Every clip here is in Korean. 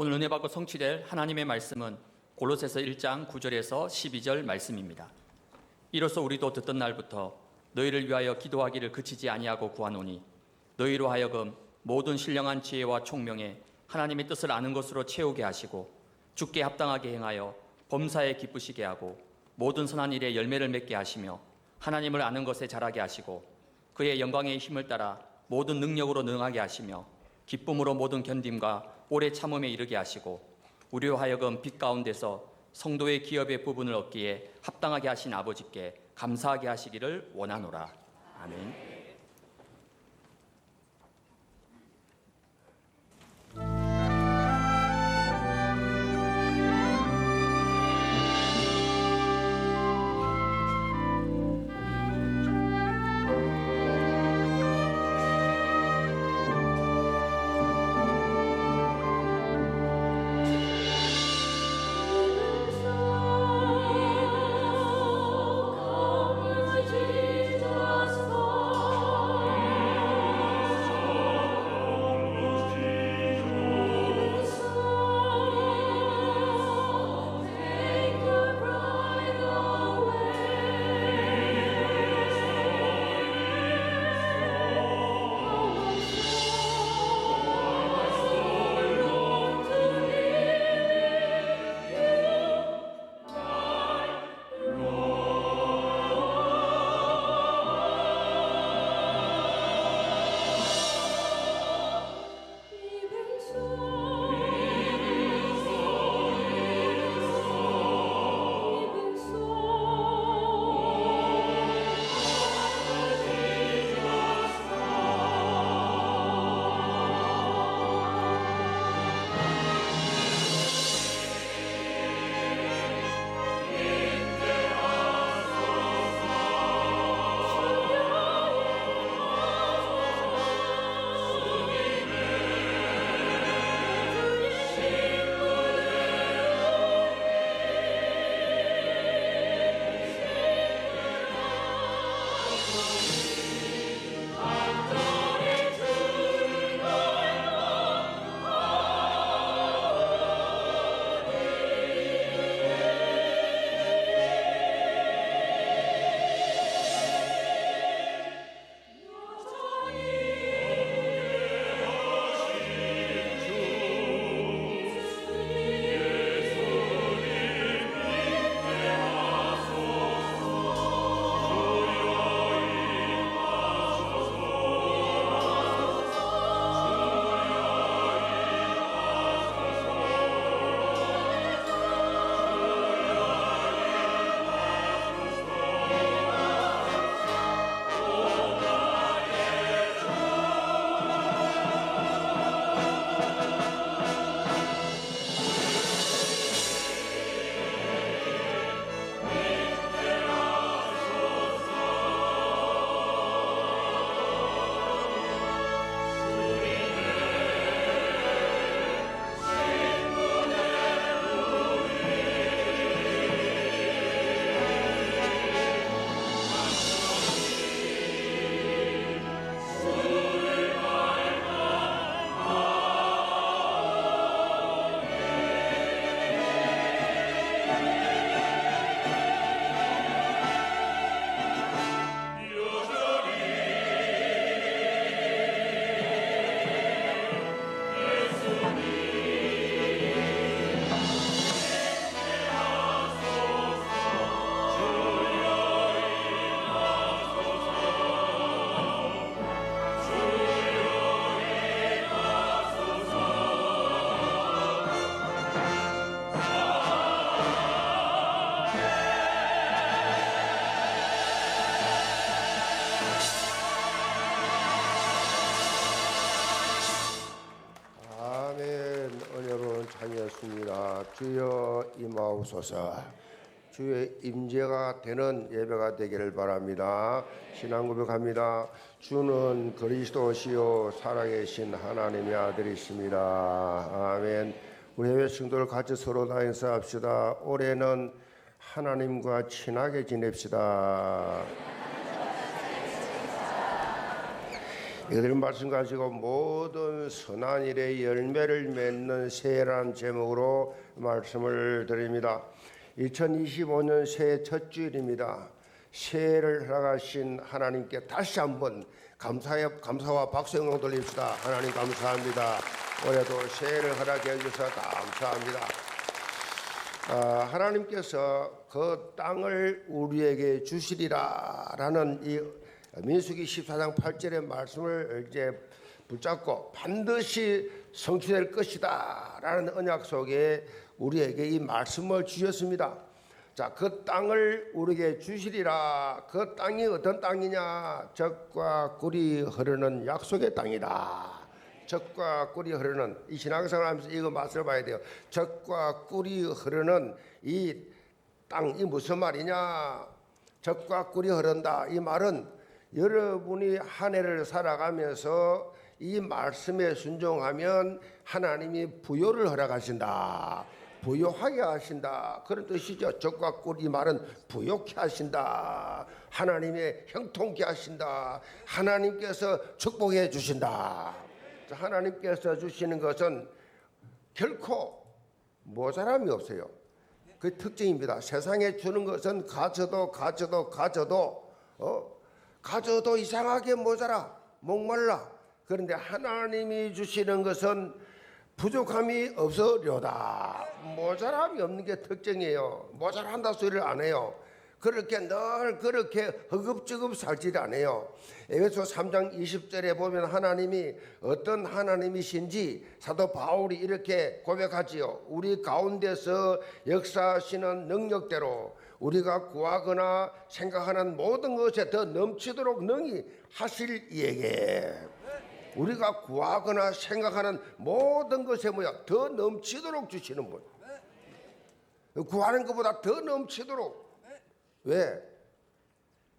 오늘 은혜 받고 성취될 하나님의 말씀은 골로새서 1장 9절에서 12절 말씀입니다. 이로써 우리도 듣던 날부터 너희를 위하여 기도하기를 그치지 아니하고 구하노니 너희로 하여금 모든 신령한 지혜와 총명에 하나님의 뜻을 아는 것으로 채우게 하시고 주께 합당하게 행하여 범사에 기쁘시게 하고 모든 선한 일에 열매를 맺게 하시며 하나님을 아는 것에 자라게 하시고 그의 영광의 힘을 따라 모든 능력으로 능하게 하시며 기쁨으로 모든 견딤과 오래 참음에 이르게 하시고 우리로 하여금 빛 가운데서 성도의 기업의 부분을 얻기에 합당하게 하신 아버지께 감사하게 하시기를 원하노라. 아멘. 주여 임하옵소서. 주의 임재가 되는 예배가 되기를 바랍니다. 신앙 고백합니다. 주는 그리스도시요 살아계신 하나님의 아들이십니다. 아멘. 우리 해외 성도들 같이 서로 다 인사합시다. 올해는 하나님과 친하게 지냅시다. 이들 말씀 가지고 모든 선한 일의 열매를 맺는 새해라는 제목으로 말씀을 드립니다. 2025년 새해 첫 주일입니다. 새해를 허락하신 하나님께 다시 한번 감사와 박수 영광 돌립시다. 하나님 감사합니다. 올해도 새해를 허락해 주셔서 감사합니다. 하나님께서 그 땅을 우리에게 주시리라라는 이 민수기 14장 8절의 말씀을 이제 붙잡고 반드시 성취될 것이다라는 언약 속에 우리에게 이 말씀을 주셨습니다. 자, 그 땅을 우리에게 주시리라. 그 땅이 어떤 땅이냐? 젖과 꿀이 흐르는 약속의 땅이다. 젖과 꿀이 흐르는, 이 신앙생활 하면서 이거 맛을 봐야 돼요. 젖과 꿀이 흐르는 이 땅이 무슨 말이냐? 젖과 꿀이 흐른다. 이 말은 여러분이 한 해를 살아가면서 이 말씀에 순종하면 하나님이 부요를 허락하신다. 부요하게 하신다. 그런 뜻이죠. 젖과 꿀, 이 말은 부요케 하신다. 하나님의 형통케 하신다. 하나님께서 축복해 주신다. 하나님께서 주시는 것은 결코 모자람이 없어요. 그 특징입니다. 세상에 주는 것은 가져도 이상하게 모자라, 목말라. 그런데 하나님이 주시는 것은 부족함이 없으려다. 모자람이 없는 게 특징이에요. 모자란다 소리를 안 해요. 그렇게 늘 그렇게 허겁지겁 살지를 않아요. 에베소 3장 20절에 보면 하나님이 어떤 하나님이신지 사도 바울이 이렇게 고백하지요. 우리 가운데서 역사하시는 능력대로 우리가 구하거나 생각하는 모든 것에 더 넘치도록 능히 하실 이에게, 우리가 구하거나 생각하는 모든 것에 더 넘치도록 주시는 분. 구하는 것보다 더 넘치도록. 왜?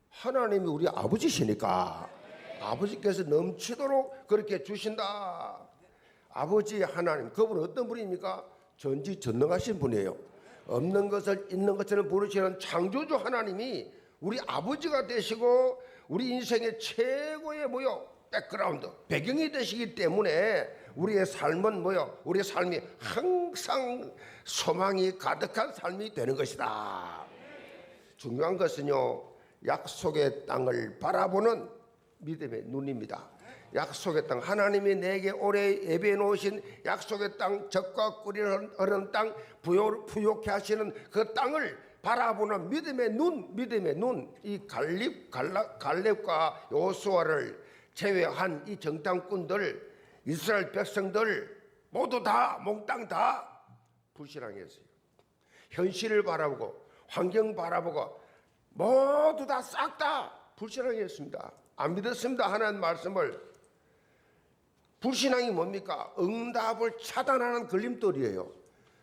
하나님이 우리 아버지시니까 아버지께서 넘치도록 그렇게 주신다. 아버지 하나님, 그분은 어떤 분입니까? 전지전능하신 분이에요. 없는 것을 있는 것처럼 부르시는 창조주 하나님이 우리 아버지가 되시고 우리 인생의 최고의 백그라운드, 배경이 되시기 때문에 우리의 삶은 우리의 삶이 항상 소망이 가득한 삶이 되는 것이다. 중요한 것은요, 약속의 땅을 바라보는 믿음의 눈입니다. 약속의 땅, 하나님이 내게 오래 예배해 놓으신 약속의 땅, 젖과 꿀이 흐르는 땅, 부요케 하시는 그 땅을 바라보는 믿음의 눈. 이 갈렙과 요수아를 제외한 이 정탐꾼들, 이스라엘 백성들 모두 다 몽땅 다 불신앙했어요. 현실을 바라보고 환경 바라보고 모두 다 싹 다 불신앙했습니다. 안 믿었습니다. 하나님 말씀을. 불신앙이 뭡니까? 응답을 차단하는 걸림돌이에요.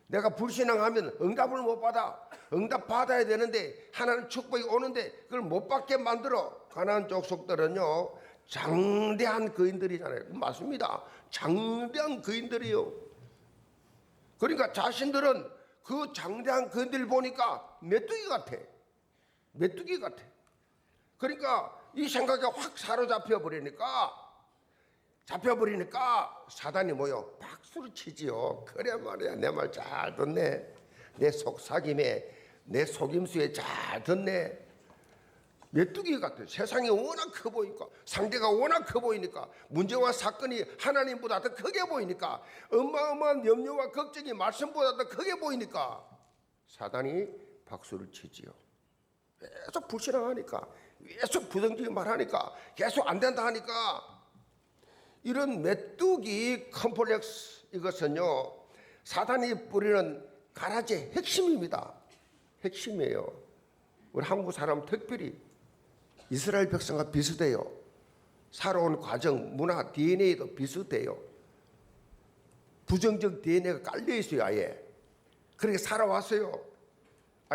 내가 불신앙하면 응답을 못 받아. 응답 받아야 되는데 하나님 축복이 오는데 그걸 못 받게 만들어. 가나안 족속들은요, 장대한 거인들이잖아요. 맞습니다. 장대한 거인들이요. 그러니까 자신들은 그 장대한 거인들 보니까 메뚜기 같아. 그러니까 이 생각에 확 사로잡혀 버리니까 사단이 박수를 치지요. 그래 말이야, 내 말 잘 듣네. 내 속삭임에, 내 속임수에 잘 듣네. 메뚜기 같아. 세상이 워낙 커 보이니까, 상대가 워낙 커 보이니까, 문제와 사건이 하나님보다 더 크게 보이니까, 어마어마한 염려와 걱정이 말씀보다 더 크게 보이니까 사단이 박수를 치지요. 계속 불신앙하니까, 계속 부정적인 말하니까, 계속 안 된다 하니까. 이런 메뚜기 컴플렉스, 이것은요, 사단이 뿌리는 가라지의 핵심입니다. 핵심이에요. 우리 한국 사람 특별히 이스라엘 백성과 비슷해요. 살아온 과정, 문화, DNA도 비슷해요. 부정적 DNA가 깔려 있어요, 아예. 그렇게 살아왔어요.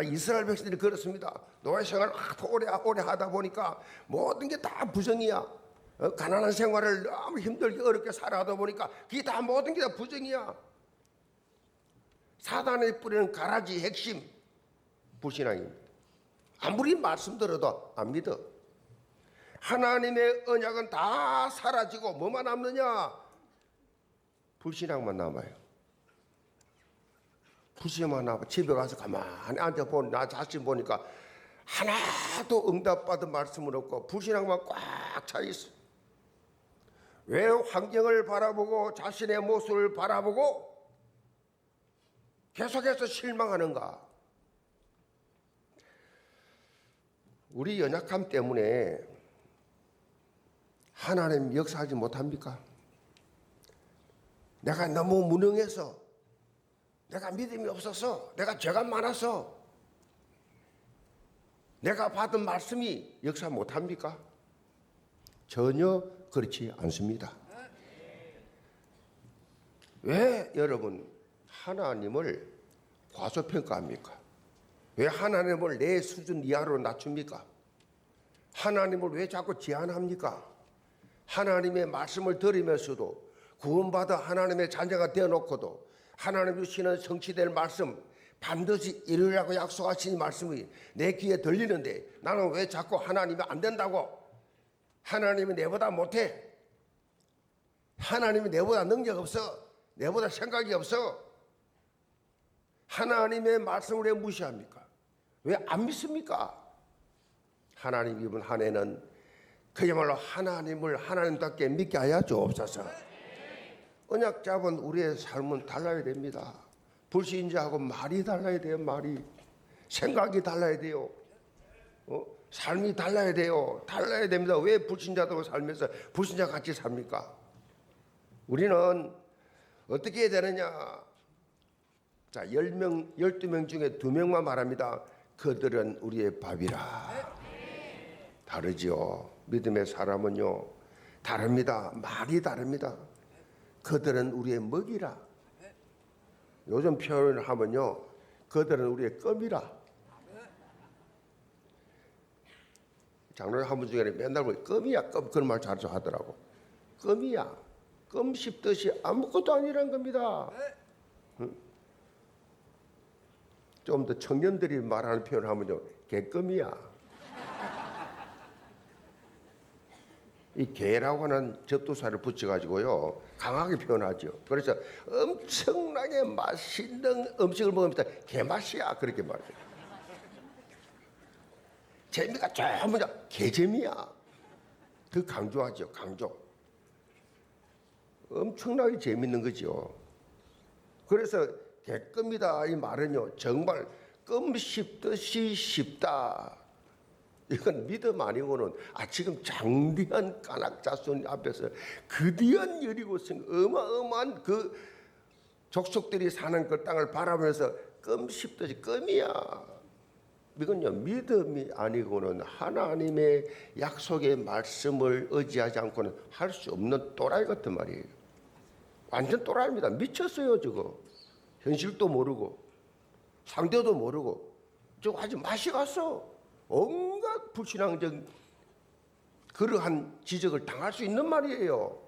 이스라엘 백성들이 그렇습니다. 노예 생활을 오래 하다 보니까 모든 게 다 부정이야. 가난한 생활을 너무 힘들게 어렵게 살아가다 보니까 그게 다 모든 게 다 부정이야. 사단이 뿌리는 가라지 핵심, 불신앙입니다. 아무리 말씀 들어도 안 믿어. 하나님의 언약은 다 사라지고 뭐만 남느냐? 불신앙만 남아요. 불신앙만 남아. 집에 가서 가만히 앉아보니 나 자신 보니까 하나도 응답받은 말씀은 없고 불신앙만 꽉 차 있어. 왜 환경을 바라보고 자신의 모습을 바라보고 계속해서 실망하는가? 우리 연약함 때문에 하나님 역사하지 못합니까? 내가 너무 무능해서, 내가 믿음이 없어서, 내가 죄가 많아서 내가 받은 말씀이 역사 못합니까? 전혀 그렇지 않습니다. 왜 여러분 하나님을 과소평가합니까? 왜 하나님을 내 수준 이하로 낮춥니까? 하나님을 왜 자꾸 제한합니까? 하나님의 말씀을 들으면서도 구원받아 하나님의 자녀가 되어놓고도 하나님 주시는 성취될 말씀 반드시 이루려고 약속하신 말씀이 내 귀에 들리는데 나는 왜 자꾸 하나님이 안 된다고? 하나님이 내보다 못해. 하나님이 내보다 능력 없어. 내보다 생각이 없어. 하나님의 말씀을 왜 무시합니까? 왜 안 믿습니까? 하나님 이번 한 해는 그야말로 하나님을 하나님답게 믿게 하여 주옵소서. 언약 잡은 우리의 삶은 달라야 됩니다. 불신자하고 말이 달라야 돼요. 말이. 생각이 달라야 돼요. 삶이 달라야 돼요. 달라야 됩니다. 왜 불신자도 살면서 불신자 같이 삽니까? 우리는 어떻게 해야 되느냐? 자, 10명, 12명 중에 2명만 말합니다. 그들은 우리의 밥이라. 다르지요. 믿음의 사람은요, 다릅니다. 말이 다릅니다. 그들은 우리의 먹이라. 요즘 표현을 하면요, 그들은 우리의 껌이라. 장로님 한 분 중에 맨날 보니 껌이야, 껌. 그런 말 자주 하더라고. 껌이야. 껌 씹듯이 아무것도 아니란 겁니다. 응? 좀 더 청년들이 말하는 표현을 하면요, 개껌이야. 이 개라고 하는 접두사를 붙여가지고요 강하게 표현하죠. 그래서 엄청나게 맛있는 음식을 먹으면서 개맛이야 그렇게 말해요. 재미가 전부 다 개재미야. 더 강조하죠. 강조. 엄청나게 재밌는 거죠. 그래서 개껌이다 이 말은요 정말 껌 씹듯이 쉽다. 이건 믿음 아니고는 지금 장대한 까낙자손 앞에서 거대한 여리고성 어마어마한 그 족속들이 사는 그 땅을 바라보면서 껌 씹듯이 껌이야. 이건요 믿음이 아니고는 하나님의 약속의 말씀을 의지하지 않고는 할 수 없는 또라이 같은 말이에요. 완전 또라이입니다. 미쳤어요 저거. 현실도 모르고 상대도 모르고 저거 아주 맛이 갔어. 온갖 불신앙적 그러한 지적을 당할 수 있는 말이에요.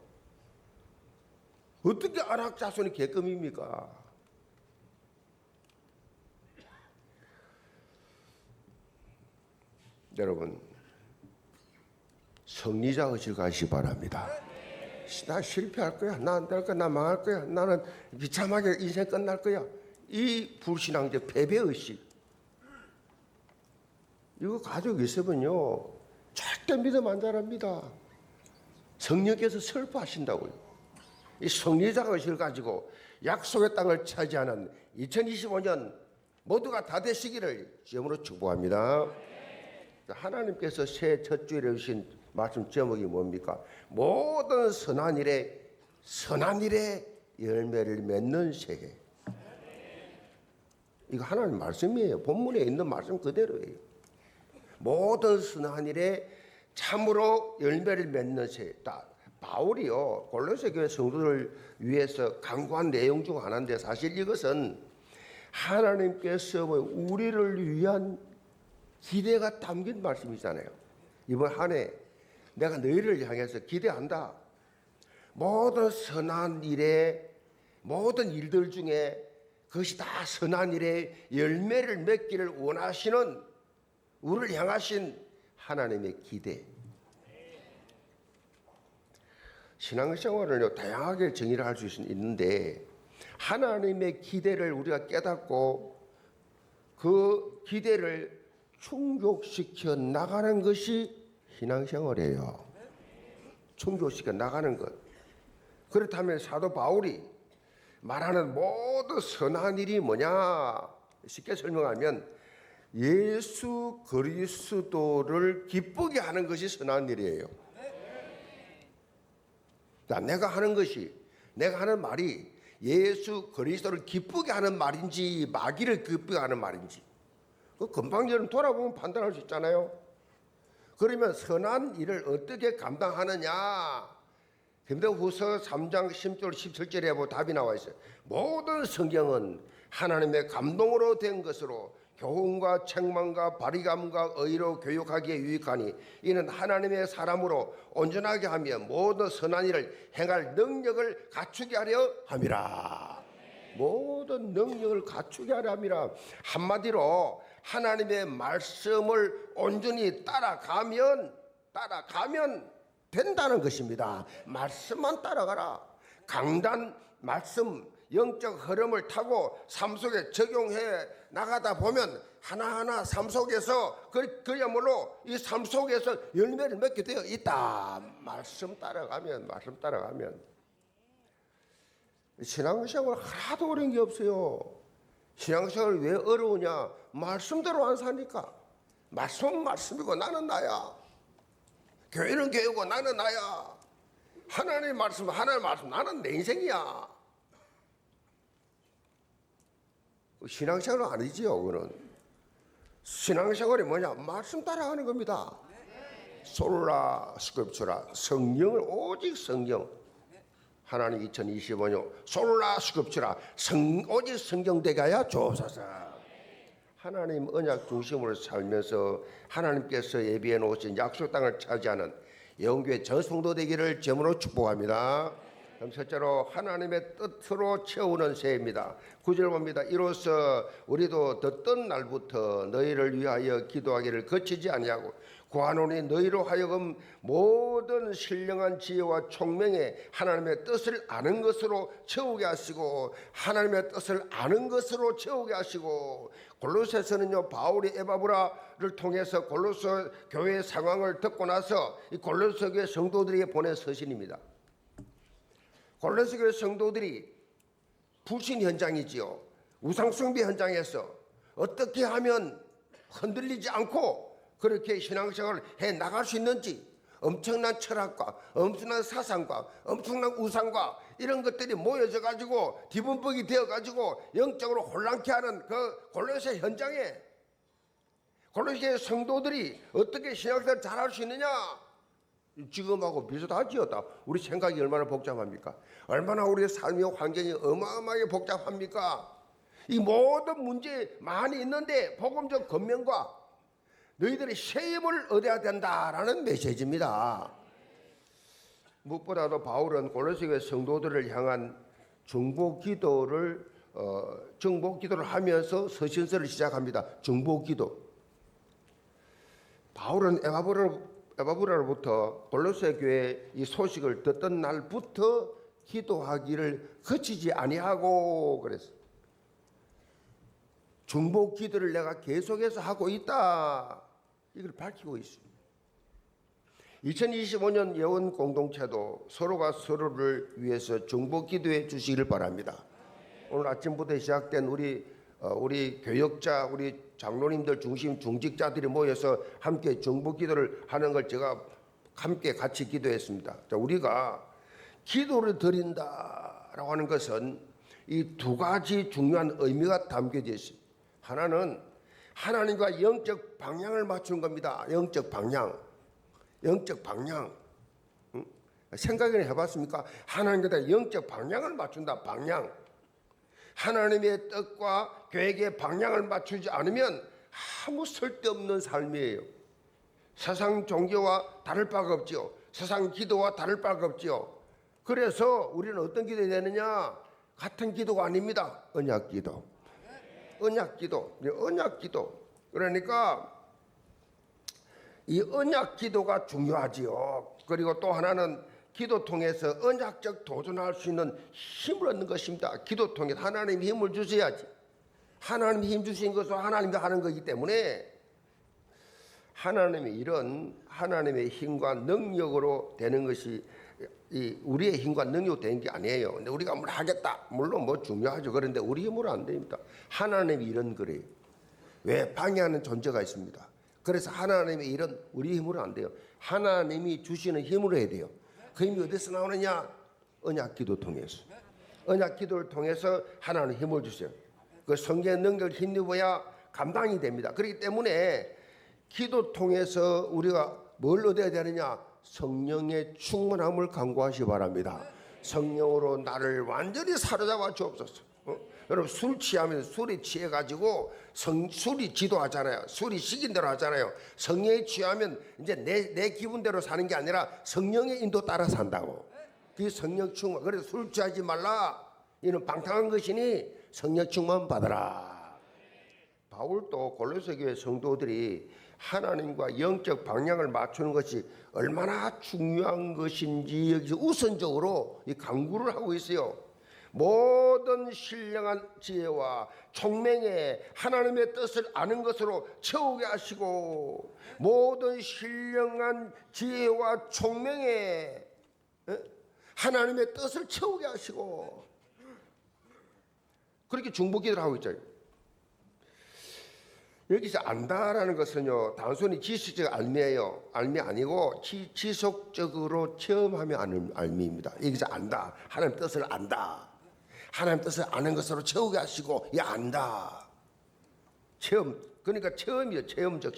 어떻게 아낙 자손이 개껌입니까? 여러분 성리자 의식 가시기 바랍니다. 나 실패할 거야. 나 안 될 거야. 나 망할 거야. 나는 비참하게 인생 끝날 거야. 이 불신앙적 패배의식 이거 가지고 있으면요 절대 믿음 안 자랍니다. 성령께서 슬퍼하신다고요. 이 성리자 의식을 가지고 약속의 땅을 차지하는 2025년 모두가 다 되시기를 주님으로 축복합니다. 하나님께서 새 첫 주일에 주신 말씀 제목이 뭡니까? 모든 선한 일에 열매를 맺는 세계. 이거 하나님 말씀이에요. 본문에 있는 말씀 그대로예요. 모든 선한 일에 참으로 열매를 맺는 세계. 바울이요 골로새 교회 성도들 위해서 강구한 내용 중 하나인데 사실 이것은 하나님께서 우리를 위한 기대가 담긴 말씀이잖아요. 이번 한 해 내가 너희를 향해서 기대한다. 모든 선한 일에 모든 일들 중에 그것이 다 선한 일에 열매를 맺기를 원하시는 우리를 향하신 하나님의 기대. 신앙생활을 다양하게 정의를 할 수 있는데 하나님의 기대를 우리가 깨닫고 그 기대를 충족시켜 나가는 것이 신앙생활이에요. 충족시켜 나가는 것. 그렇다면 사도 바울이 말하는 모든 선한 일이 뭐냐? 쉽게 설명하면 예수 그리스도를 기쁘게 하는 것이 선한 일이에요. 내가 하는 말이 예수 그리스도를 기쁘게 하는 말인지 마귀를 기쁘게 하는 말인지 그 금방 여러분 돌아보면 판단할 수 있잖아요. 그러면 선한 일을 어떻게 감당하느냐? 디모데후서 3장 10절 17절에 보면 답이 나와 있어요. 모든 성경은 하나님의 감동으로 된 것으로 교훈과 책망과 바리감과 의로 교육하기에 유익하니 이는 하나님의 사람으로 온전하게 하며 모든 선한 일을 행할 능력을 갖추게 하려 함이라. 모든 능력을 갖추게 하려 함이라. 한마디로 하나님의 말씀을 온전히 따라가면 된다는 것입니다. 말씀만 따라가라. 강단 말씀 영적 흐름을 타고 삶 속에 적용해 나가다 보면 하나하나 삶 속에서 그야말로 이 삶 속에서 열매를 맺게 되어 있다. 말씀 따라가면 신앙생활 하나도 어려운 게 없어요. 신앙생활 왜 어려우냐? 말씀대로 안 사니까. 말씀은 말씀이고 나는 나야. 교회는 교회고 나는 나야. 하나님의 말씀 나는 내 인생이야. 신앙생활은 아니지요. 그거는 신앙생활이 뭐냐? 말씀 따라가는 겁니다. 솔라 스크립처라, 성경을 오직 성경. 하나님 2025년 솔라 스크립처라, 오직 성경 되게 하여 주옵소서. 하나님 언약 중심으로 살면서 하나님께서 예비해 놓으신 약속 땅을 차지하는 영교회 전성도 되기를 제물로 축복합니다. 그럼 첫째로 하나님의 뜻으로 채우는 새해입니다. 9절 봅니다. 이로써 우리도 듣던 날부터 너희를 위하여 기도하기를 거치지 아니하고 구하노니 너희로 하여금 모든 신령한 지혜와 총명에 하나님의 뜻을 아는 것으로 채우게 하시고 하나님의 뜻을 아는 것으로 채우게 하시고 골로새서는요 바울이 에바브라를 통해서 골로새 교회의 상황을 듣고 나서 이 골로새 교회 성도들에게 보낸 서신입니다. 골로새 교회 성도들이 불신 현장이지요. 우상숭배 현장에서 어떻게 하면 흔들리지 않고 그렇게 신앙생활을 해 나갈 수 있는지 엄청난 철학과 엄청난 사상과 엄청난 우상과 이런 것들이 모여져 가지고 뒤분법이 되어 가지고 영적으로 혼란케 하는 그 골로새 현장에 골로새 성도들이 어떻게 신앙생활을 잘할 수 있느냐? 지금하고 비슷하지요. 우리 생각이 얼마나 복잡합니까? 얼마나 우리의 삶의 환경이 어마어마하게 복잡합니까? 이 모든 문제 많이 있는데 복음적 권면과 너희들이 새 힘을 얻어야 된다라는 메시지입니다. 무엇보다도 바울은 골로새 교회 성도들을 향한 중보 기도를 하면서 서신서를 시작합니다. 중보 기도. 바울은 에바브라로부터 골로새 교회 이 소식을 듣던 날부터 기도하기를 그치지 아니하고 그랬어요. 중보 기도를 내가 계속해서 하고 있다. 이걸 밝히고 있습니다. 2025년 예원 공동체도 서로가 서로를 위해서 중보 기도해 주시기를 바랍니다. 오늘 아침부터 시작된 우리 교역자, 우리 장로님들 중심 중직자들이 모여서 함께 중보 기도를 하는 걸 제가 함께 같이 기도했습니다. 자, 우리가 기도를 드린다라고 하는 것은 이 두 가지 중요한 의미가 담겨져 있습니다. 하나는 하나님과 영적 방향을 맞추는 겁니다. 영적 방향. 생각을 해봤습니까? 하나님과 영적 방향을 맞춘다. 방향. 하나님의 뜻과 계획의 방향을 맞추지 않으면 아무 쓸데없는 삶이에요. 세상 종교와 다를 바가 없지요. 세상 기도와 다를 바가 없지요. 그래서 우리는 어떤 기도해야 되느냐? 같은 기도가 아닙니다. 언약 기도. 그러니까 이 언약 기도가 중요하지요. 그리고 또 하나는 기도 통해서 언약적 도전할 수 있는 힘을 얻는 것입니다. 기도 통해서 하나님이 힘을 주셔야지. 하나님이 힘 주신 것은 하나님이 하는 거기 때문에 하나님의 일은 하나님의 힘과 능력으로 되는 것이 우리의 힘과 능력으로 되는 게 아니에요. 근데 우리가 뭘 하겠다. 물론 뭐 중요하죠. 그런데 우리 힘으로 안 됩니다. 하나님의 일은 그래요. 왜? 방해하는 존재가 있습니다. 그래서 하나님의 일은 우리 힘으로 안 돼요. 하나님이 주시는 힘으로 해야 돼요. 그 힘이 어디서 나오느냐? 언약 기도 통해서. 언약 기도를 통해서 하나님 힘을 주세요. 그 성경의 능력을 힘입어야 감당이 됩니다. 그렇기 때문에 기도 통해서 우리가 뭘 얻어야 되느냐? 성령의 충만함을 간구하시 바랍니다. 성령으로 나를 완전히 사로잡아 주옵소서. 여러분 술 취하면 술이 취해가지고 술이 지도하잖아요. 술이 시킨 대로 하잖아요. 성령에 취하면 이제 내 기분대로 사는 게 아니라 성령의 인도 따라 산다고. 그 성령 충만. 그래서 술 취하지 말라. 이는 방탕한 것이니 성령 충만 받아라. 바울도 골로새 교회 성도들이 하나님과 영적 방향을 맞추는 것이 얼마나 중요한 것인지 여기서 우선적으로 이 강구를 하고 있어요. 모든 신령한 지혜와 총명에 하나님의 뜻을 아는 것으로 채우게 하시고, 모든 신령한 지혜와 총명에 하나님의 뜻을 채우게 하시고, 그렇게 중보기도를 하고 있죠. 여기서 안다라는 것은요, 단순히 지식적 알미예요. 알미 아니고 지속적으로 체험하며 아는 알미입니다. 여기서 안다, 하나님 뜻을 안다, 하나님 뜻을 아는 것으로 채우게 하시고, 안다. 체험, 그러니까 체험이요. 체험적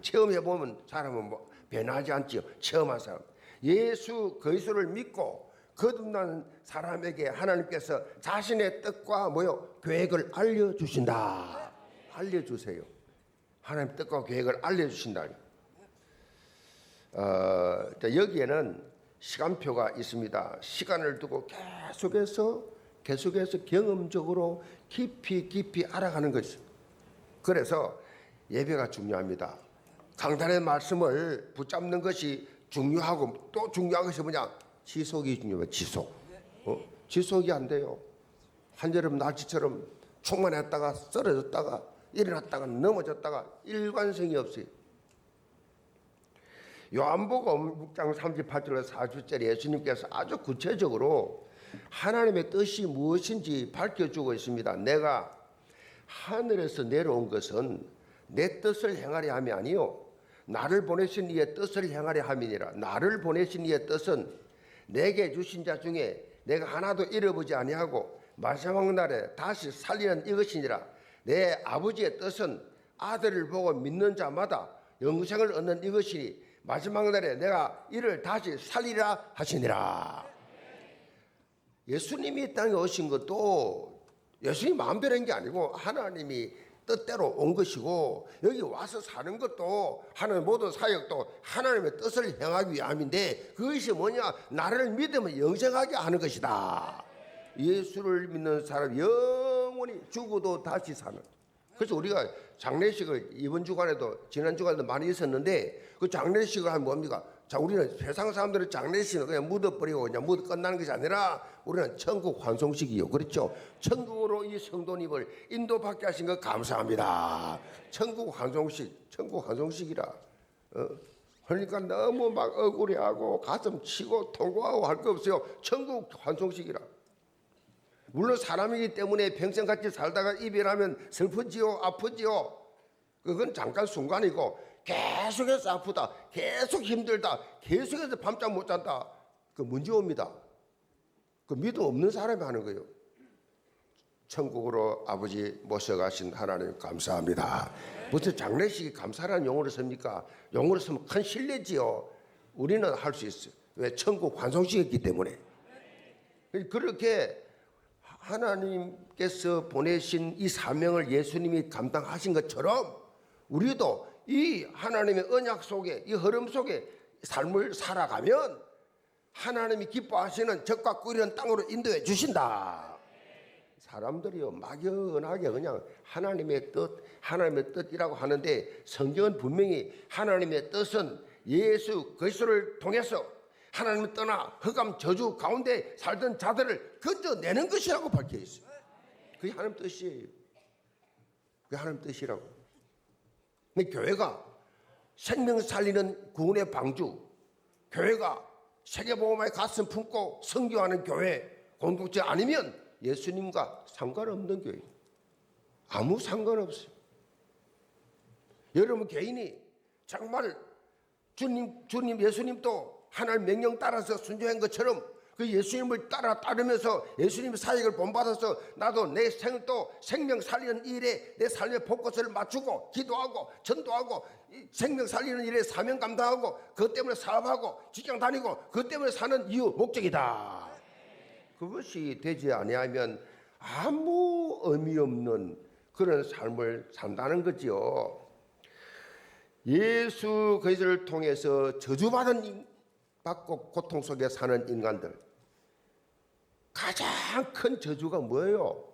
체험해보면 사람은 뭐 변하지 않지요. 체험한 사람. 예수 그리스도를 믿고 거듭난 사람에게 하나님께서 자신의 뜻과 계획을 알려주신다. 알려주세요. 하나님 뜻과 계획을 알려주신다. 여기에는 시간표가 있습니다. 시간을 두고 계속해서 경험적으로 깊이 알아가는 것이죠. 그래서 예배가 중요합니다. 강단의 말씀을 붙잡는 것이 중요하고, 또 중요한 것이 뭐냐? 지속이 중요해요. 지속이 안 돼요. 한여름 날씨처럼 충만했다가 쓰러졌다가 일어났다가 넘어졌다가 일관성이 없어요. 요한복음 6장 38절에서 40절에 예수님께서 아주 구체적으로 하나님의 뜻이 무엇인지 밝혀주고 있습니다. 내가 하늘에서 내려온 것은 내 뜻을 행하려 함이 아니요 나를 보내신 이의 뜻을 행하려 함이니라. 나를 보내신 이의 뜻은 내게 주신 자 중에 내가 하나도 잃어보지 아니하고 마지막 날에 다시 살리는 이것이니라. 내 아버지의 뜻은 아들을 보고 믿는 자마다 영생을 얻는 이것이니 마지막 날에 내가 이를 다시 살리라 하시니라. 예수님이 이 땅에 오신 것도 예수님 마음대로 한 게 아니고 하나님이 뜻대로 온 것이고, 여기 와서 사는 것도 하나님 모든 사역도 하나님의 뜻을 행하기 위함인데, 그것이 뭐냐? 나를 믿으면 영생하게 하는 것이다. 예수를 믿는 사람 영원히 죽어도 다시 사는. 그래서 우리가 장례식을 이번 주간에도 지난 주간에도 많이 있었는데, 그 장례식을 하면 뭡니까? 자, 우리는 세상 사람들은 장례식은 그냥 묻어버리고 그냥 묻어 끝나는 것이 아니라 우리는 천국 환송식이요. 그렇죠? 천국으로 이 성도님을 인도받게 하신 것 감사합니다. 천국 환송식이라. 그러니까 너무 막 억울해하고 가슴 치고 통곡하고 할 거 없어요. 천국 환송식이라. 물론 사람이기 때문에 평생같이 살다가 이별하면 슬프지요, 아프지요. 그건 잠깐 순간이고, 계속해서 아프다, 계속 힘들다, 계속해서 밤잠 못 잔다, 그 문제 옵니다. 그 믿음 없는 사람이 하는 거예요. 천국으로 아버지 모셔가신 하나님 감사합니다. 무슨 장례식이 감사라는 용어를 씁니까? 용어를 쓰면 큰 신뢰지요. 우리는 할 수 있어요. 왜? 천국 환송식이기 때문에. 그렇게 하나님께서 보내신 이 사명을 예수님이 감당하신 것처럼 우리도 이 하나님의 언약 속에, 이 흐름 속에 삶을 살아가면 하나님이 기뻐하시는 적과 꿀이는 땅으로 인도해 주신다. 사람들이요 막연하게 그냥 하나님의 뜻이라고 하는데, 성경은 분명히 하나님의 뜻은 예수 그리스도를 통해서 하나님을 떠나 흑암 저주 가운데 살던 자들을 건져내는 것이라고 밝혀 있어요. 그게 하나님 뜻이에요. 그게 하나님 뜻이라고. 근데 교회가 생명 살리는 구원의 방주, 교회가 세계복음화의 가슴 품고 선교하는 교회 공동체 아니면 예수님과 상관없는 교회. 아무 상관없어요. 여러분 개인이 정말 주님 예수님도 하나님 명령 따라서 순종한 것처럼 그 예수님을 따르면서 예수님의 사역을 본받아서 나도 내 생을 또 생명 살리는 일에 내 삶의 포커스를 맞추고 기도하고 전도하고 생명 살리는 일에 사명 감당하고 그것 때문에 사업하고 직장 다니고 그것 때문에 사는 이유 목적이다. 그것이 되지 아니하면 아무 의미 없는 그런 삶을 산다는 거지요. 예수 그리스도를 통해서 받고 고통 속에 사는 인간들, 가장 큰 저주가 뭐예요?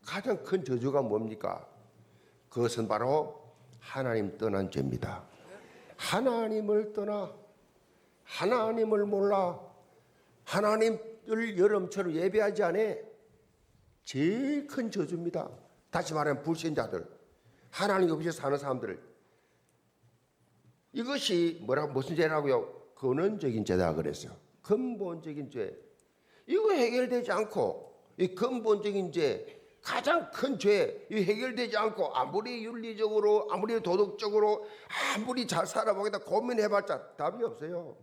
가장 큰 저주가 뭡니까? 그것은 바로 하나님 떠난 죄입니다. 하나님을 떠나, 하나님을 몰라, 하나님을 여러분처럼 예배하지 않아. 제일 큰 저주입니다. 다시 말하면 불신자들, 하나님 없이 사는 사람들. 이것이 무슨 죄라고요? 근원적인 죄다 그랬어요. 근본적인 죄. 이거 해결되지 않고 이 근본적인 죄, 가장 큰 죄, 이 해결되지 않고 아무리 윤리적으로 아무리 도덕적으로 아무리 잘 살아보겠다 고민해봤자 답이 없어요.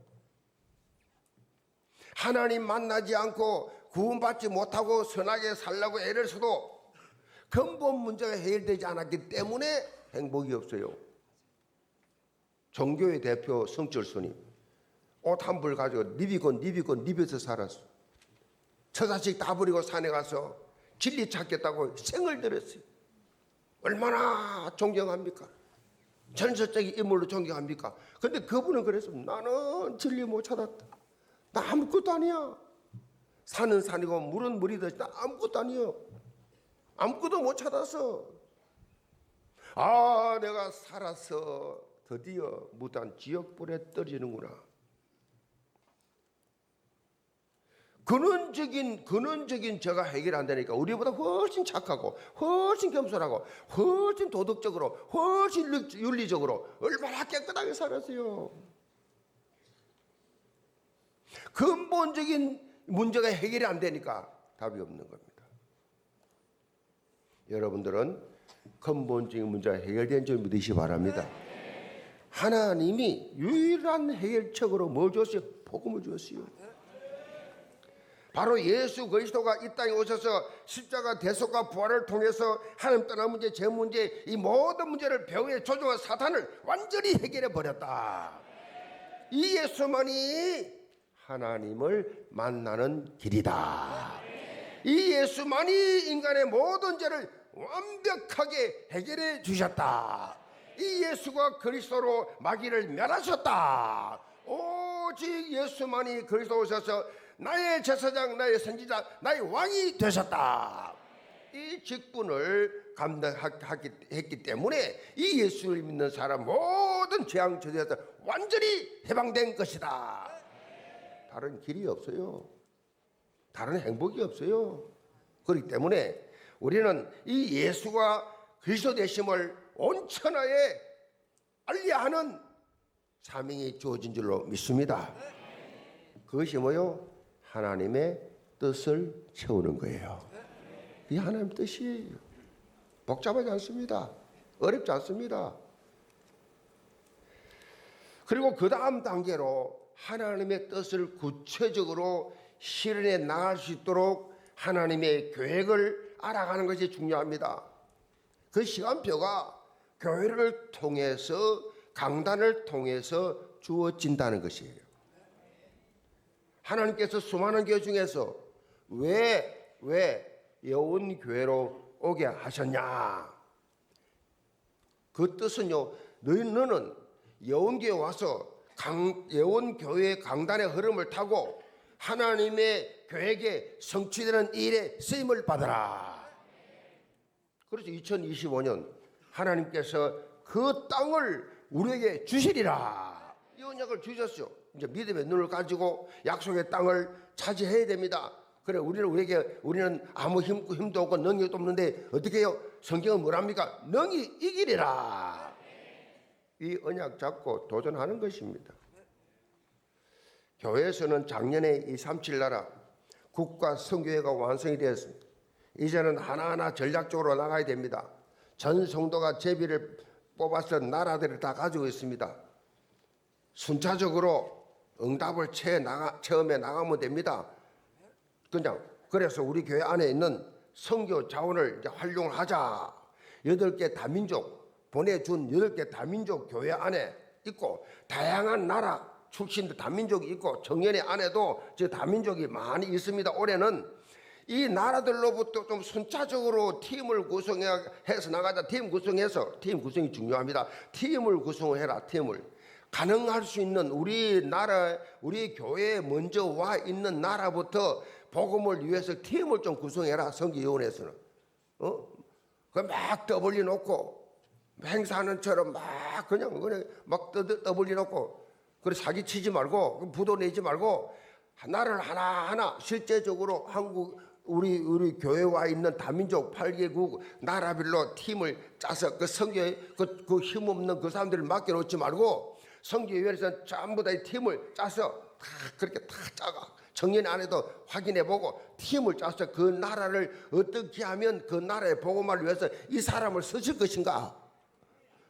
하나님 만나지 않고 구원받지 못하고 선하게 살려고 애를 써도 근본 문제가 해결되지 않았기 때문에 행복이 없어요. 종교의 대표 성철스님 옷 한 벌 가지고 리비서 살았어. 처자식 다 버리고 산에 가서 진리 찾겠다고 생을 들였어요. 얼마나 존경합니까? 전설적인 인물로 존경합니까? 근데 그분은 그랬어. 나는 진리 못 찾았다. 나 아무것도 아니야. 산은 산이고 물은 물이듯이 나 아무것도 아니야. 아무것도 못 찾았어. 아, 내가 살아서 드디어 무단 지옥불에 떨어지는구나. 근원적인 죄가 해결 안 되니까 우리보다 훨씬 착하고 훨씬 겸손하고 훨씬 도덕적으로 훨씬 윤리적으로 얼마나 깨끗하게 살았어요. 근본적인 문제가 해결이 안 되니까 답이 없는 겁니다. 여러분들은 근본적인 문제가 해결된 줄 믿으시기 바랍니다. 하나님이 유일한 해결책으로 뭘 줬어요? 복음을 줬어요. 바로 예수 그리스도가 이 땅에 오셔서 십자가 대속과 부활을 통해서 하나님 떠난 문제, 죄 문제, 이 모든 문제를 배후에 조종한 사탄을 완전히 해결해 버렸다. 이 예수만이 하나님을 만나는 길이다. 이 예수만이 인간의 모든 죄를 완벽하게 해결해 주셨다. 이 예수가 그리스도로 마귀를 멸하셨다. 오직 예수만이 그리스도 오셔서 나의 제사장, 나의 선지자, 나의 왕이 되셨다. 이 직분을 감당했기 때문에 이 예수를 믿는 사람 모든 재앙 저주에서 완전히 해방된 것이다. 다른 길이 없어요. 다른 행복이 없어요. 그렇기 때문에 우리는 이 예수가 그리스도 되심을 온 천하에 알려야 하는 사명이 주어진 줄로 믿습니다. 그것이 뭐요? 하나님의 뜻을 채우는 거예요. 이게 하나님 뜻이에요. 복잡하지 않습니다. 어렵지 않습니다. 그리고 그 다음 단계로 하나님의 뜻을 구체적으로 실현해 나갈 수 있도록 하나님의 계획을 알아가는 것이 중요합니다. 그 시간표가 교회를 통해서 강단을 통해서 주어진다는 것이에요. 하나님께서 수많은 교회 중에서 왜 여원교회로 오게 하셨냐? 그 뜻은요, 너는 여원교회 와서 여원교회의 강단의 흐름을 타고 하나님의 계획에 성취되는 일에 쓰임을 받아라. 그래서 2025년 하나님께서 그 땅을 우리에게 주시리라. 이 언약을 주셨죠. 이제 믿음의 눈을 가지고 약속의 땅을 차지해야 됩니다. 그래 우리는 아무 힘도 없고 능력도 없는데 어떻게 해요? 성경은 뭐랍니까? 능히 이기리라. 이 언약 잡고 도전하는 것입니다. 교회에서는 작년에 이 3.7 나라 국가 선교회가 완성이 되었습니다. 이제는 하나하나 전략적으로 나가야 됩니다. 전 성도가 제비를 뽑아서 나라들을 다 가지고 있습니다. 순차적으로 응답을 체험해 나가면 됩니다. 그래서 우리 교회 안에 있는 선교 자원을 이제 활용하자. 8개 다민족 보내준 8개 다민족 교회 안에 있고 다양한 나라 출신들 다민족이 있고 청년회 안에도 저 다민족이 많이 있습니다. 올해는 이 나라들로부터 좀 순차적으로 팀을 구성해서 나가자. 팀 구성이 중요합니다. 팀을 구성해라. 팀을 가능할 수 있는 우리 교회에 먼저 와 있는 나라부터 복음을 위해서 팀을 좀 구성해라. 선교위원회에서는 막 떠벌리 놓고 행사하는 처럼 그냥 떠벌리 놓고 그래 사기 치지 말고 부도 내지 말고 나라를 하나하나 실제적으로 우리 교회와 있는 다민족 8개국 나라별로 팀을 짜서 그 선교에 그 힘없는 그 사람들을 맡겨놓지 말고 선교위원회에서 전부 다 이 팀을 짜서 그렇게 다 짜가 청년 안에도 확인해보고 팀을 짜서 그 나라를 어떻게 하면 그 나라의 복음을 위해서 이 사람을 쓰실 것인가.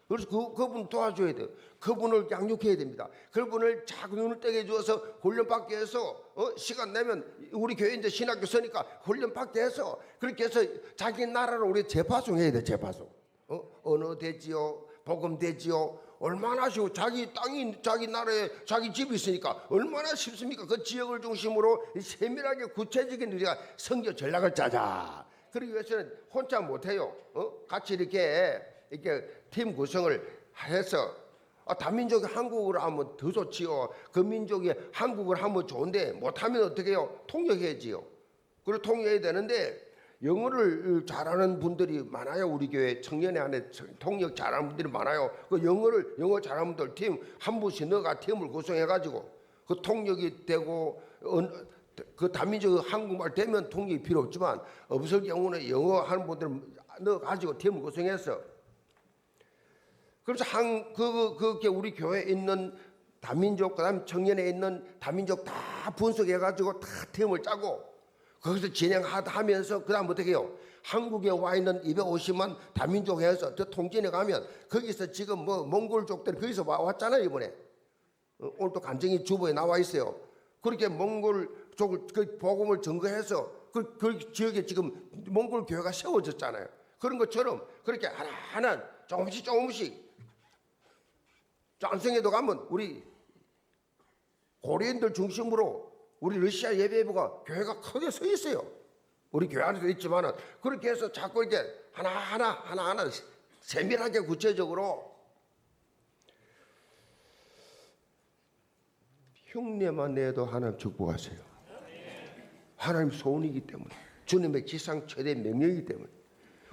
그래서 그분 도와줘야 돼요. 그분을 양육해야 됩니다. 그분을 자꾸 눈을 뜨게 주어서 훈련받게 해서 시간 내면 우리 교회 이제 신학교 서니까 훈련받게 해서 그렇게 해서 자기 나라로 우리 재파송해야 돼. 재파송. 언어 되지요. 복음 되지요. 얼마나 쉬워. 자기 땅이 자기 나라에 자기 집이 있으니까 얼마나 쉽습니까? 그 지역을 중심으로 세밀하게 구체적인 우리가 선교 전략을 짜자. 그러기 위해서는 혼자 못해요. 같이 이렇게 팀 구성을 해서 다민족이 한국어를 하면 더 좋지요. 그 민족이 한국어를 하면 좋은데 못하면 어떻게 해요? 통역해야지요. 그리고 통역해야 되는데 영어를 잘하는 분들이 많아요. 우리 교회 청년회 안에 통역 잘하는 분들이 많아요. 그 영어 잘하는 분들 팀 한 분씩 넣어가 팀을 구성해가지고 그 통역이 되고 그 다민족 한국말 되면 통역이 필요 없지만 없을 경우는 영어 하는 분들 넣어가지고 팀을 구성해서 그래서 그게 우리 교회에 있는 다민족 그다음 청년에 있는 다민족 다 분석해가지고 다 팀을 짜고 거기서 진행하면서 그다음 어떻게 해요? 한국에 와 있는 250만 다민족 해서 저 통진에 가면 거기서 지금 몽골족들이 거기서 왔잖아요 이번에. 오늘 또 간증이 주보에 나와 있어요. 그렇게 몽골족을 그 복음을 증거해서 그 지역에 지금 몽골 교회가 세워졌잖아요. 그런 것처럼 그렇게 하나하나 조금씩 장성에도 가면 우리 고려인들 중심으로 우리 러시아 예배부가 교회가 크게 서 있어요. 우리 교회 안에도 있지만은 그렇게 해서 자꾸 이렇게 하나하나 세밀하게 구체적으로 흉내만 내도 하나님 축복하세요. 하나님 소원이기 때문에 주님의 지상 최대 명령이기 때문에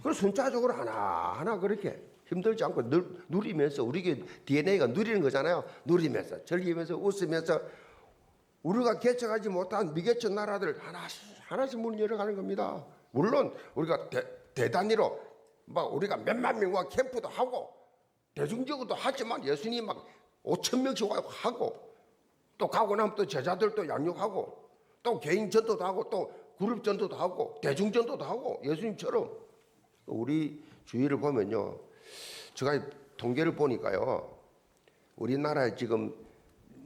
그래서 순차적으로 하나하나 그렇게 힘들지 않고 누리면서 우리 DNA가 누리는 거잖아요. 누리면서 즐기면서 웃으면서 우리가 개척하지 못한 미개척 나라들 하나씩 문을 열어가는 겁니다. 물론 우리가 대단위로 막 우리가 몇만 명과 캠프도 하고 대중적으로도 하지만 예수님 막 5천 명씩 하고 또 가고 나면 또 제자들도 양육하고 또 개인 전도도 하고 또 그룹 전도도 하고 대중 전도도 하고 예수님처럼 우리 주위를 보면요. 제가 통계를 보니까요. 우리나라에 지금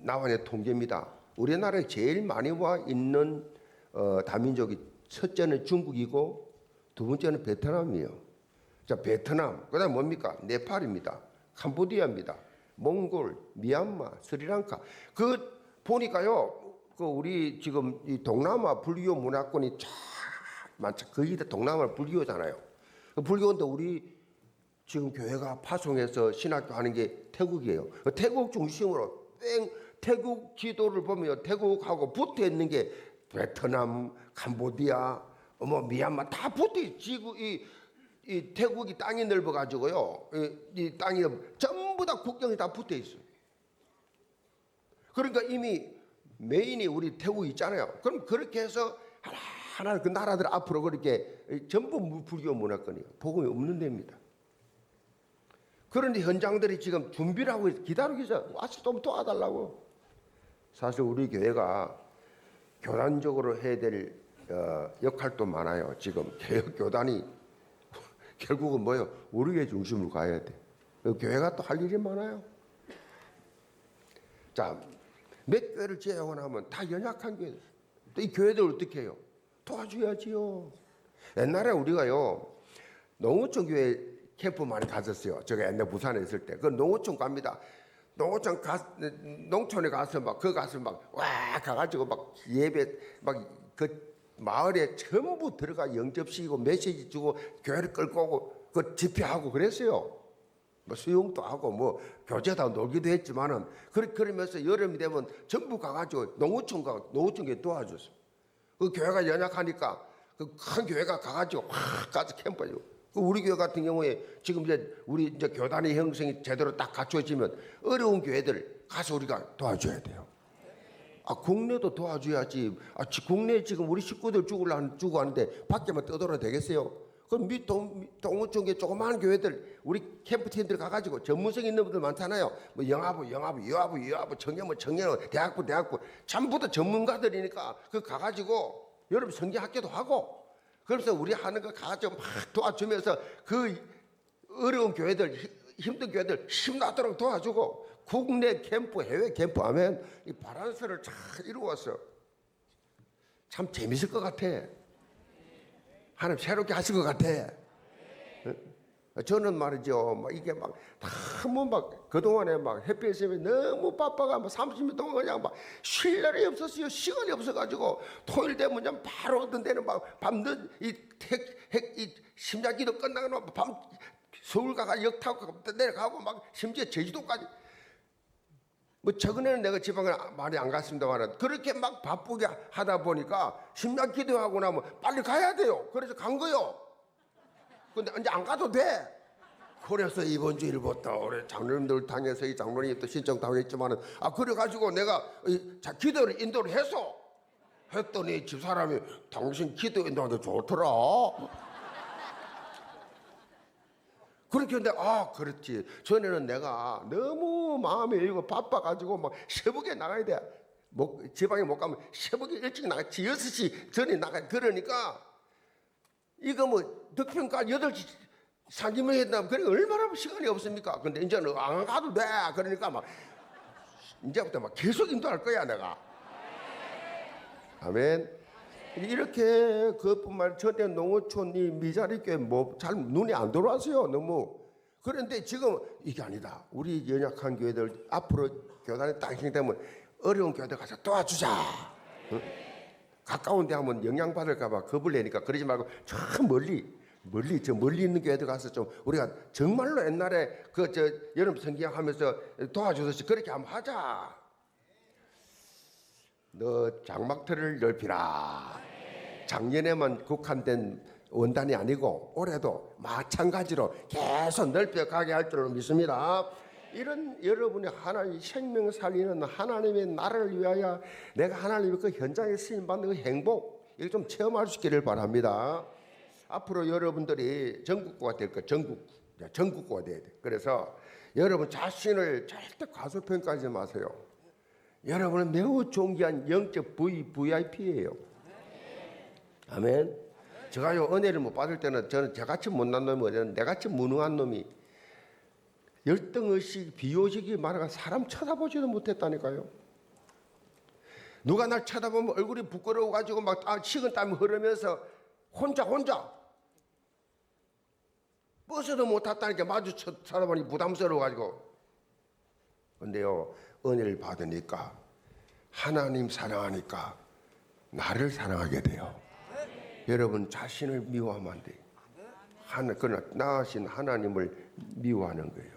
나와 있는 통계입니다. 우리나라에 제일 많이 와 있는 다민족이 첫째는 중국이고 두 번째는 베트남이에요. 자, 베트남, 그다음 뭡니까? 네팔입니다. 캄보디아입니다. 몽골, 미얀마, 스리랑카. 그 보니까요. 그 우리 지금 이 동남아 불교 문화권이 쫙 많죠. 거의 다 동남아 불교잖아요. 그 불교인데 우리 지금 교회가 파송해서 신학교 하는 게 태국이에요. 태국 중심으로 태국 지도를 보면 태국하고 붙어 있는 게 베트남, 캄보디아, 미얀마 다 붙어 있고 이 태국이 땅이 넓어 가지고요. 이 땅이 전부 다 국경이 다 붙어 있어요. 그러니까 이미 메인이 우리 태국 있잖아요. 그럼 그렇게 해서 하나 그 나라들 앞으로 그렇게 전부 불교 문화권이에요. 복음이 없는 데입니다. 그런데 현장들이 지금 준비를 하고 기다리고 있어요. 와서 좀 도와달라고. 사실 우리 교회가 교단적으로 해야 될 역할도 많아요. 지금 개혁 교단이 결국은 뭐예요? 우리 교회 중심으로 가야 돼. 교회가 또 할 일이 많아요. 자, 몇 교회를 제외하고 나면 다 연약한 교회. 또 이 교회들 어떻게 해요? 도와줘야지요. 옛날에 우리가요 농어촌 교회 캠프 많이 갔었어요. 제가 옛날 부산에 있을 때. 그 농어촌 갑니다. 농촌에 가서 막 그 가서 막 와 가가지고 막 예배 막 그 마을에 전부 들어가 영접시키고 메시지 주고 교회를 끌고 오고 그 집회하고 그랬어요. 뭐 수용도 하고 뭐 교제다 놀기도 했지만은 그러면서 여름이 되면 전부 가가지고 농어촌 교회 도와줬어. 그 교회가 연약하니까 그 큰 교회가 가가지고 확 가서 캠프하고. 그 우리 교회 같은 경우에 지금 이제 우리 이제 교단의 형성이 제대로 딱 갖춰지면 어려운 교회들 가서 우리가 도와줘야 돼요. 국내도 도와줘야지. 국내에 지금 우리 식구들 주고 하는데 밖에만 떠돌아도 되겠어요? 그럼 동어촌 교회 조그마한 교회들 우리 캠프팀들 가가지고 전문성 있는 분들 많잖아요. 뭐 영화부, 청년부, 대학부 전부 다 전문가들이니까 그 가가지고 여러분 성경학교도 하고 그래서 우리 하는 거 가가지고 막 도와주면서 그 어려운 교회들 힘든 교회들 힘나도록 도와주고 국내 캠프 해외 캠프 하면 이 바란스를 잘 이루었어. 참 재밌을 것 같아. 하나님 새롭게 하실 것 같아. 저는 말이죠. 막 이게 막 너무 막 그동안에 막 햇빛에 너무 바빠가 막 30년 동안 그냥 막 쉴 날이 없었어요. 시간이 없어가지고 토요일 되면 그냥 바로 어떤 데는 막 밤늦 이 심야기도 끝나고 밤 서울 가가 역 타고 내려가고 막 심지어 제주도까지. 뭐 최근에는 내가 지방을 많이 안 갔습니다만 그렇게 막 바쁘게 하다 보니까 심야 기도하고 나면 빨리 가야 돼요. 그래서 간 거요. 근데 이제 안 가도 돼. 그래서 이번 주일부터 우리 장로님들 당해서 이 장로님이 또 신청 당했지만은 그래가지고 내가 기도를 인도를 했더니 집사람이 당신 기도 인도하는데 좋더라. 그렇게 했는데 그렇지. 전에는 내가 너무 마음에 이거 바빠가지고 막 새벽에 나가야 돼. 지방에 못 가면 새벽에 일찍 나갔지. 6시 전에 나가. 그러니까 이거 뭐 덕평가 8시 상기면 했나 그러니까 얼마나 시간이 없습니까? 근데 이제는 안 가도 돼. 그러니까 막 이제부터 막 계속 인도할 거야 내가. 아멘. 이렇게 그뿐만 전에 농어촌이 미자리교회 잘 눈이 안 들어왔어요. 너무. 그런데 지금 이게 아니다. 우리 연약한 교회들 앞으로 교단에 딱 형되면 어려운 교회들 가서 도와주자. 응? 가까운 데 하면 영향받을까 봐 겁을 내니까 그러지 말고 저 멀리 있는 교회들 가서 좀 우리가 정말로 옛날에 여름 성경하면서 도와줘서 그렇게 한번 하자. 너 장막틀을 넓히라. 작년에만 국한된 원단이 아니고 올해도 마찬가지로 계속 넓혀가게 할 줄로 믿습니다. 이런 여러분의 하나님 생명 살리는 하나님의 나라를 위하여 내가 하나님의 그 현장에 쓰임받는 그 행복 이걸 좀 체험할 수 있기를 바랍니다. 앞으로 여러분들이 전국구가 될 거예요. 전국구가 돼야 돼. 그래서 여러분 자신을 절대 과소평가하지 마세요. 여러분은 매우 존귀한 영적 VIP예요. 아멘. 제가요 은혜를 못 받을 때는 저는 저같이 못난 놈이 어디는 내같이 무능한 놈이 열등의식 비효식이 많아가 사람 쳐다보지도 못했다니까요. 누가 날 쳐다보면 얼굴이 부끄러워가지고 막 식은 땀이 흐르면서 혼자 버스도 못 탔다니까 마주 쳐다보니 부담스러워가지고. 근데요 은혜를 받으니까 하나님 사랑하니까 나를 사랑하게 돼요. 여러분 자신을 미워하면 안 돼요. 그러나 나으신 하나님을 미워하는 거예요.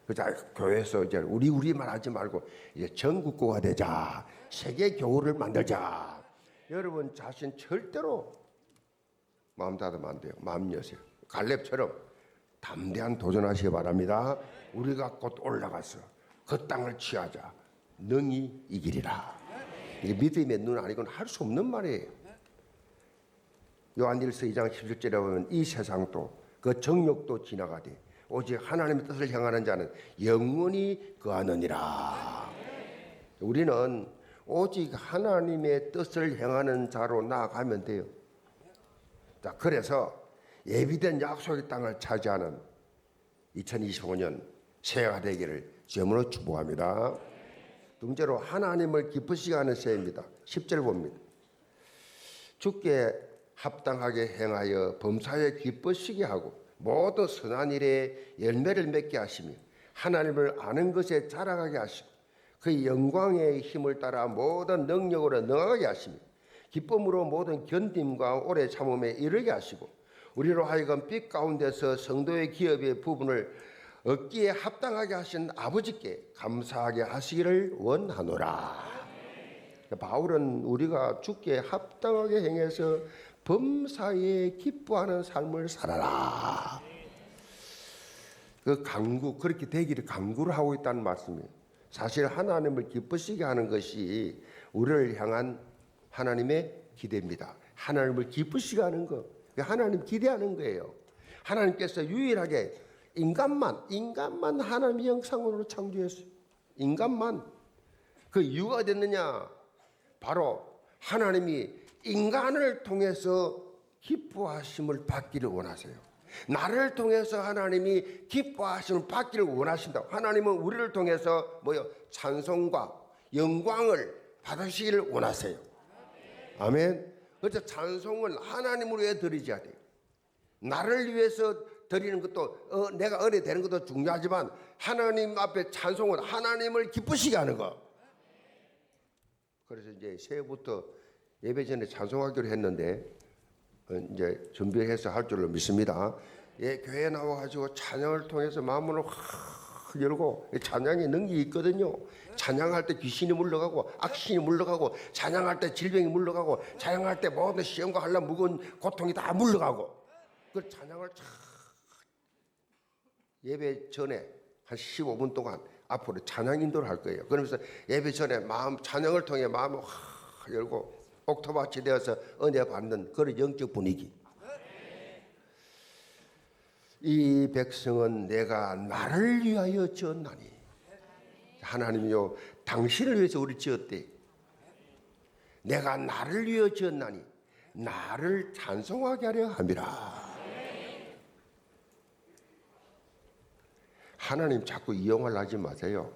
그래서 교회에서 이제 우리만 하지 말고 이제 전국구가 되자. 세계 교우를 만들자. 여러분 자신 절대로 마음 닫으면 안 돼요. 마음 여세요. 갈렙처럼 담대한 도전하시기 바랍니다. 우리가 곧 올라가서 그 땅을 취하자. 능히 이기리라. 이게 믿음의 눈 아니고는 할 수 없는 말이에요. 요한일서 2장 17절에 보면 이 세상도 그 정욕도 지나가되 오직 하나님의 뜻을 행하는 자는 영원히 거하느니라. 우리는 오직 하나님의 뜻을 행하는 자로 나아가면 돼요. 자, 그래서 예비된 약속의 땅을 차지하는 2025년 새해가 되기를 주님으로 축복합니다. 두 번째로 하나님을 기쁘시게 하는 새해입니다. 10절 봅니다. 주께 합당하게 행하여 범사에 기쁘시게 하고 모든 선한 일에 열매를 맺게 하시며 하나님을 아는 것에 자랑하게 하시고 그 영광의 힘을 따라 모든 능력으로 능하게 하시며 기쁨으로 모든 견딤과 오래 참음에 이르게 하시고 우리로 하여금 빛 가운데서 성도의 기업의 부분을 얻기에 합당하게 하신 아버지께 감사하게 하시기를 원하노라. 바울은 우리가 주께 합당하게 행해서 범사에 기뻐하는 삶을 살아라. 그 강구, 그렇게 되기를 강구를 하고 있다는 말씀이에요. 사실 하나님을 기쁘시게 하는 것이 우리를 향한 하나님의 기대입니다. 하나님을 기쁘시게 하는 거, 하나님 기대하는 거예요. 하나님께서 유일하게 인간만 하나님의 형상으로 창조했어요. 인간만. 그 이유가 됐느냐? 바로 하나님이 인간을 통해서 기뻐하심을 받기를 원하세요. 나를 통해서 하나님이 기뻐하심을 받기를 원하신다. 하나님은 우리를 통해서 찬송과 영광을 받으시기를 원하세요. 아멘. 그래서 찬송은 하나님을 위해 드리셔야 돼요. 나를 위해서 드리는 것도 내가 은혜 되는 것도 중요하지만 하나님 앞에 찬송은 하나님을 기쁘시게 하는 거. 그래서 이제 새해부터 예배 전에 찬송하기로 했는데 이제 준비해서 할 줄로 믿습니다. 예, 교회에 나와가지고 찬양을 통해서 마음을 확 열고 찬양의 능력이 있거든요. 찬양할 때 귀신이 물러가고 악신이 물러가고 찬양할 때 질병이 물러가고 찬양할 때 모든 시험과 한란 무거운 고통이 다 물러가고 그 찬양을 참 예배 전에 한 15분 동안 앞으로 찬양 인도를 할 거예요. 그러면서 예배 전에 찬양을 통해 마음을 확 열고 옥토밭이 되어서 은혜 받는 그런 영적 분위기. 이 백성은 내가 나를 위하여 지었나니. 하나님이요 당신을 위해서 우리 지었대. 내가 나를 위하여 지었나니 나를 찬송하게 하려 함이라. 하나님 자꾸 이용하려 하지 마세요.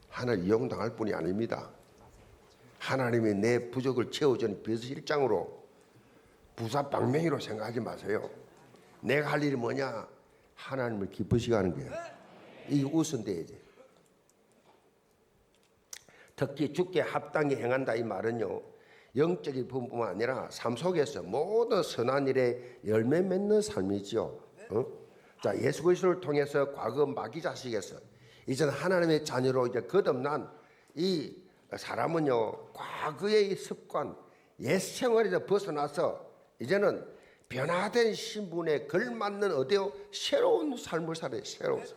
하나님 이용당할 뿐이 아닙니다. 하나님이 내 부족을 채워주는 베드로 1장으로 부사방맹이로 생각하지 마세요. 내가 할 일이 뭐냐? 하나님을 기쁘시게 하는 거예요. 이게 우선돼야지. 특히 주께 합당히 행한다 이 말은요 영적인 부분뿐만 아니라 삶 속에서 모든 선한 일에 열매 맺는 삶이지요. 자, 예수 그리스도를 통해서 과거 마귀 자식에서 이제는 하나님의 자녀로 이제 거듭난 이 사람은요 과거의 습관 옛 생활에서 벗어나서 이제는 변화된 신분에 걸맞는 어때요? 새로운 삶을 살아요. 새로운 삶.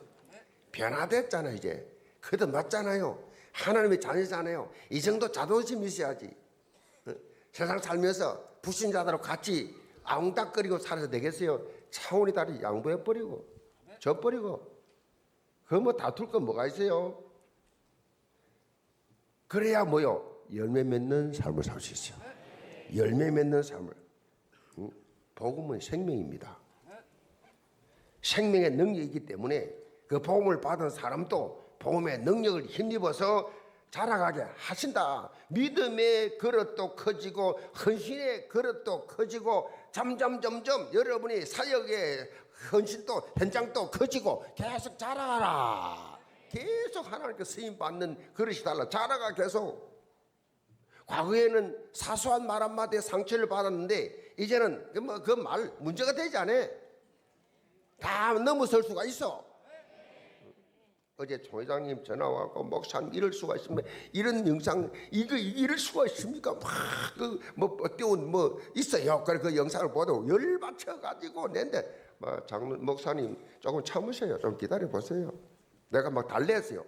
변화됐잖아요. 이제 거듭났잖아요. 하나님의 자녀잖아요. 이 정도 자존심 있어야지. 세상 살면서 불신자들하고 같이 앙닥거리고 살아도 되겠어요? 차원이 다르게 양보해버리고 져버리고 그거 뭐 다툴 건 뭐가 있어요? 그래야 뭐요? 열매 맺는 삶을 살 수 있어요. 열매 맺는 삶을. 복음은 생명입니다. 생명의 능력이기 때문에 그 복음을 받은 사람도 복음의 능력을 힘입어서 자라가게 하신다. 믿음의 그릇도 커지고 헌신의 그릇도 커지고 점점 여러분이 사역의 헌신도 현장도 커지고 계속 자라가라. 계속 하나님께 쓰임받는 그릇이 달라. 자라가 계속. 과거에는 사소한 말 한마디에 상처를 받았는데 이제는 그 말 문제가 되지 않아. 다 넘어설 수가 있어. 어제 총회장님 전화 와서 목사님 이럴 수가 있습니까? 이런 영상 이거 이럴 수가 있습니까? 막 띄운 있어요. 그래 그 영상을 보고 열받쳐 가지고 낸데 장로님 목사님 조금 참으세요. 좀 기다려 보세요. 내가 막 달랬어요.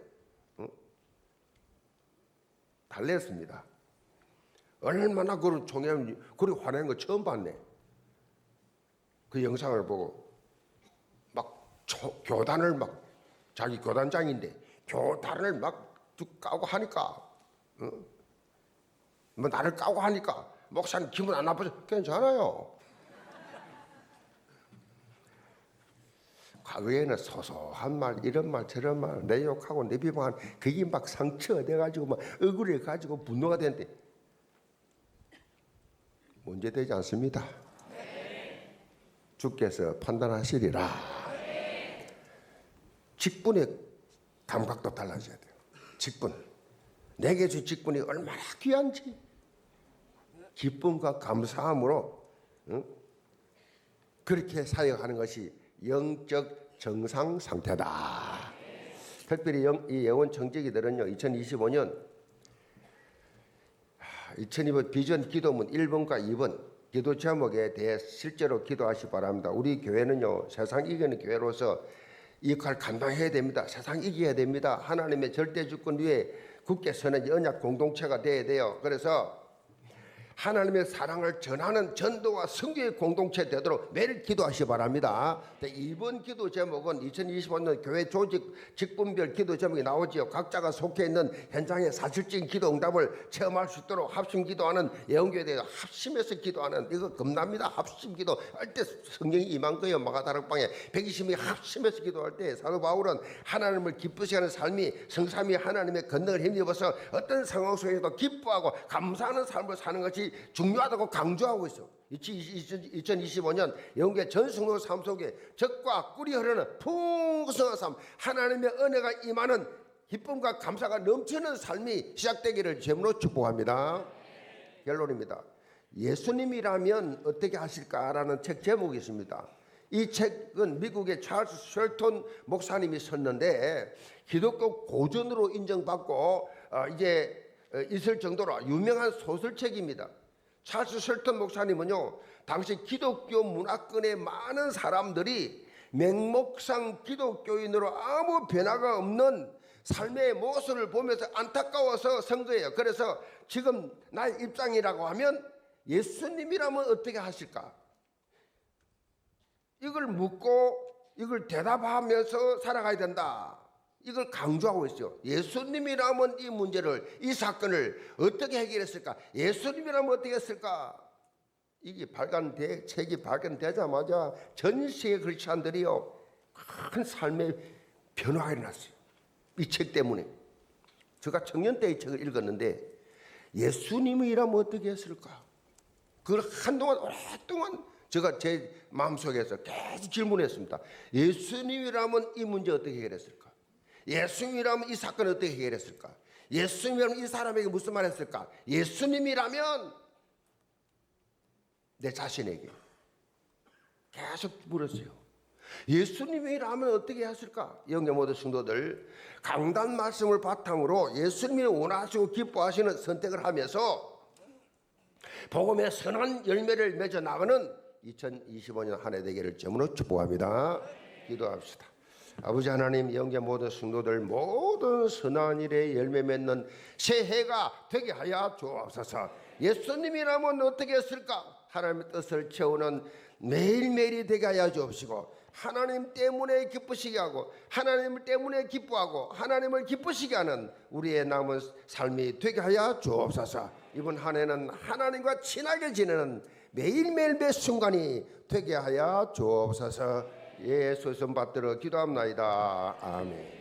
달랬습니다. 얼마나 그 총회는 그리 화내는 거 처음 봤네. 그 영상을 보고 막 교단을 막 자기 교단장인데 교단을 막 쭉 까고 하니까 뭐 나를 까고 하니까 목사님 기분 안 나쁘죠? 괜찮아요. 과거에는 소소한 말, 이런 말, 저런 말, 내 욕하고 내 비방한 그게 막 상처돼가지고 막 억울해가지고 분노가 되는데 문제되지 않습니다. 주께서 판단하시리라. 직분의 감각도 달라져야 돼요. 직분. 내게 주 직분이 얼마나 귀한지 기쁨과 감사함으로 그렇게 사역하는 것이 영적 정상 상태다. 특별히 이 예원 청지기들은요 2025년 비전 기도문 1번과 2번 기도 제목에 대해 실제로 기도하시 바랍니다. 우리 교회는요 세상 이기는 교회로서 이 역할 감당해야 됩니다. 세상 이겨야 됩니다. 하나님의 절대 주권 위에 굳게 서는 언약 공동체가 돼야 돼요. 그래서 하나님의 사랑을 전하는 전도와 선교의 공동체 되도록 매일 기도하시 바랍니다. 이번 기도 제목은 2025년 교회 조직 직분별 기도 제목이 나오지요. 각자가 속해 있는 현장의 사실적인 기도 응답을 체험할 수 있도록 합심 기도하는 예언교회에 대해서 합심해서 기도하는 이거 겁납니다. 합심 기도 할 때 성령이 임한 거예요. 마가다락방에 120명이 합심해서 기도할 때 사도 바울은 하나님을 기쁘시게 하는 삶이 성삼위 하나님의 권능을 힘입어서 어떤 상황 속에서도 기뻐하고 감사하는 삶을 사는 것이 중요하다고 강조하고 있어. 2025년 영계 전승로 삶 속에 적과 꿀이 흐르는 풍성한 삶, 하나님의 은혜가 임하는 기쁨과 감사가 넘치는 삶이 시작되기를 제물로 축복합니다. 결론입니다. 예수님이라면 어떻게 하실까라는 책 제목이 있습니다. 이 책은 미국의 찰스 셜턴 목사님이 썼는데 기독교 고전으로 인정받고 이제 있을 정도로 유명한 소설책입니다. 찰스 셜턴 목사님은요 당시 기독교 문화권의 많은 사람들이 맹목상 기독교인으로 아무 변화가 없는 삶의 모습을 보면서 안타까워서 쓴 거예요. 그래서 지금 나의 입장이라고 하면 예수님이라면 어떻게 하실까? 이걸 묻고 이걸 대답하면서 살아가야 된다. 이걸 강조하고 있어요. 예수님이라면 이 문제를, 이 사건을 어떻게 해결했을까? 예수님이라면 어떻게 했을까? 이게 책이 발간되자마자 전 세계 크리스찬들이요 큰 삶의 변화가 일어났어요. 이 책 때문에. 제가 청년 때 이 책을 읽었는데 예수님이라면 어떻게 했을까? 그걸 한동안 오랫동안 제가 제 마음속에서 계속 질문했습니다. 예수님이라면 이 문제 어떻게 해결했을까? 예수님이라면 이 사건을 어떻게 해결했을까? 예수님이라면 이 사람에게 무슨 말 했을까? 예수님이라면 내 자신에게 계속 물었어요. 예수님이라면 어떻게 했을까? 영계 모든 성도들 강단 말씀을 바탕으로 예수님이 원하시고 기뻐하시는 선택을 하면서 복음의 선한 열매를 맺어 나가는 2025년 한 해 되기를 제물로 축복합니다. 기도합시다. 아버지 하나님, 영계 모든 성도들 모든 선한 일에 열매 맺는 새해가 되게 하여 주옵소서. 예수님이라면 어떻게 했을까? 하나님의 뜻을 채우는 매일매일이 되게 하여 주옵시고 하나님 때문에 기쁘시게 하고 하나님 때문에 기뻐하고 하나님을 기쁘시게 하는 우리의 남은 삶이 되게 하여 주옵소서. 이번 한 해는 하나님과 친하게 지내는 매일매일 매 순간이 되게 하여 주옵소서. 예수의 손 받들어 기도합나이다. 아멘.